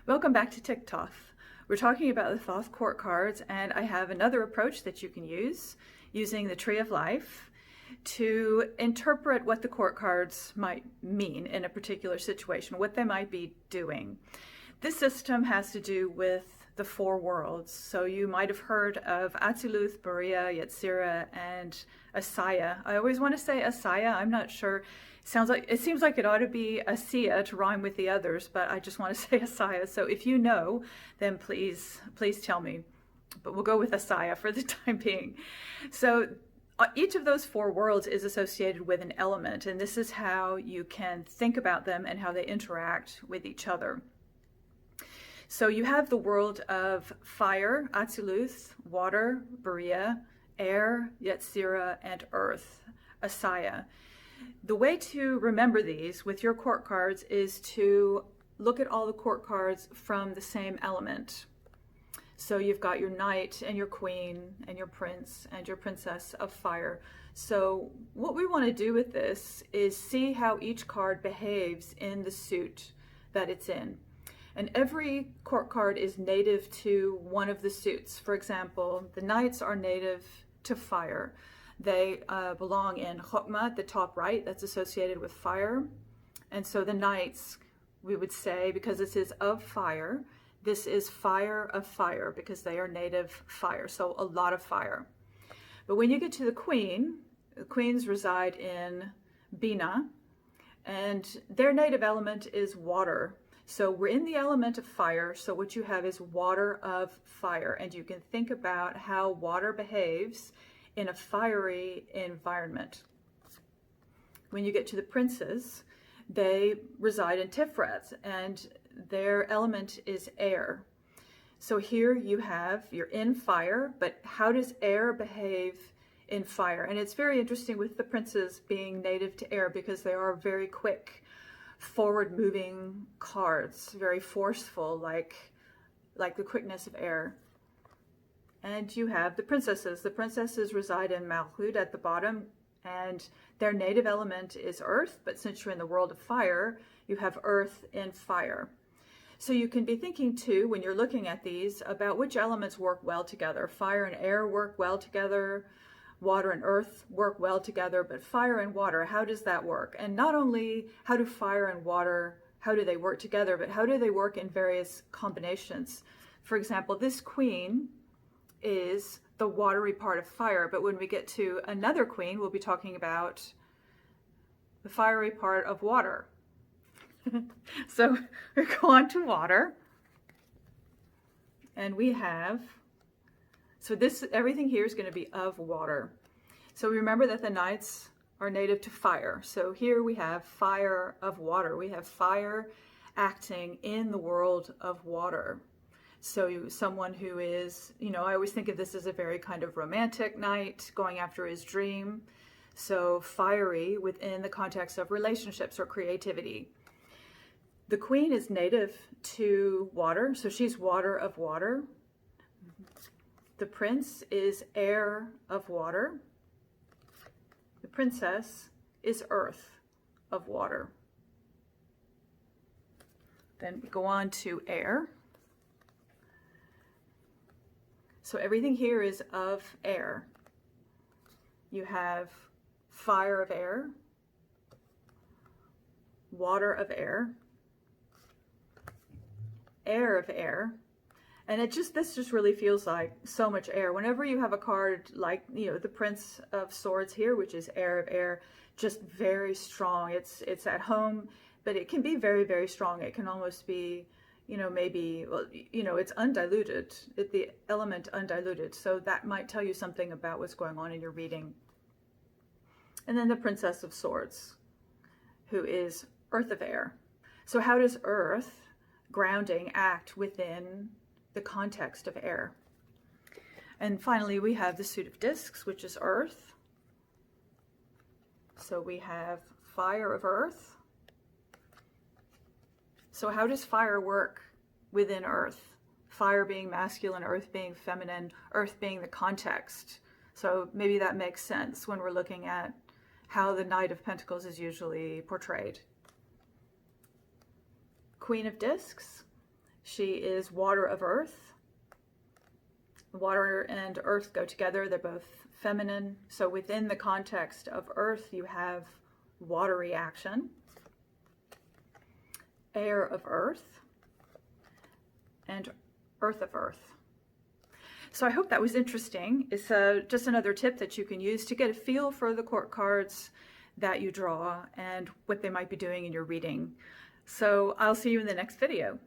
Welcome back to TickThoth. We're talking about the Thoth court cards, and I have another approach that you can use using the Tree of Life to interpret what the court cards might mean in a particular situation, what they might be doing. This system has to do with the four worlds. So you might have heard of Atziluth, Beriah, Yetzirah, and Asaya. I always want to say Asaya. I'm not sure. It seems like it ought to be Asiya to rhyme with the others, but I just want to say Asaya. So if you know, then please tell me. But we'll go with Asaya for the time being. So each of those four worlds is associated with an element, and this is how you can think about them and how they interact with each other. So you have the world of fire, Atziluth, water, Beriah, air, Yetzirah, and earth, Asaya. The way to remember these with your court cards is to look at all the court cards from the same element. So you've got your knight and your queen and your prince and your princess of fire. So what we want to do with this is see how each card behaves in the suit that it's in. And every court card is native to one of the suits. For example, the knights are native to fire. They belong in Chokmah at the top right, that's associated with fire. And so the knights, we would say, because this is of fire, this is fire of fire, because they are native fire, so a lot of fire. But when you get to the queens reside in Bina, and their native element is water. So we're in the element of fire, so what you have is water of fire, and you can think about how water behaves in a fiery environment. When you get to the princes, they reside in Tiferet, and their element is air. So here you're in fire, but how does air behave in fire? And it's very interesting with the princes being native to air because they are very quick, forward-moving cards, very forceful, like the quickness of air. And you have the princesses. The princesses reside in Malchut at the bottom, and their native element is earth, but since you're in the world of fire, you have earth in fire. So you can be thinking too, when you're looking at these, about which elements work well together. Fire and air work well together, water and earth work well together, but fire and water, how does that work? And not only how do fire and water, how do they work together, but how do they work in various combinations? For example, this queen is the watery part of fire, but when we get to another queen, we'll be talking about the fiery part of water. So we go on to water, and we have, so everything here is going to be of water. So remember that the knights are native to fire. So here we have fire of water. We have fire acting in the world of water. So someone who is, I always think of this as a very kind of romantic knight going after his dream. So fiery within the context of relationships or creativity. The queen is native to water, so she's water of water. The prince is air of water. The princess is earth of water. Then we go on to air. So everything here is of air. You have fire of air, water of air, air of air, and this just really feels like so much air. Whenever you have a card like, the Prince of Swords here, which is air of air, just very strong. It's at home, but it can be very, very strong. It can almost be, it's undiluted, the element undiluted. So that might tell you something about what's going on in your reading. And then the Princess of Swords, who is earth of air. So how does earth, grounding, act within the context of air? And finally, we have the suit of discs, which is earth. So we have fire of earth. So how does fire work within earth? Fire being masculine, earth being feminine, earth being the context. So maybe that makes sense when we're looking at how the Knight of Pentacles is usually portrayed. Queen of Discs She is water of earth. Water and earth go together. They're both feminine. So within the context of earth, you have watery action. Air of earth and earth of earth. So I hope that was interesting. It's just another tip that you can use to get a feel for the court cards that you draw and what they might be doing in your reading. So I'll see you in the next video.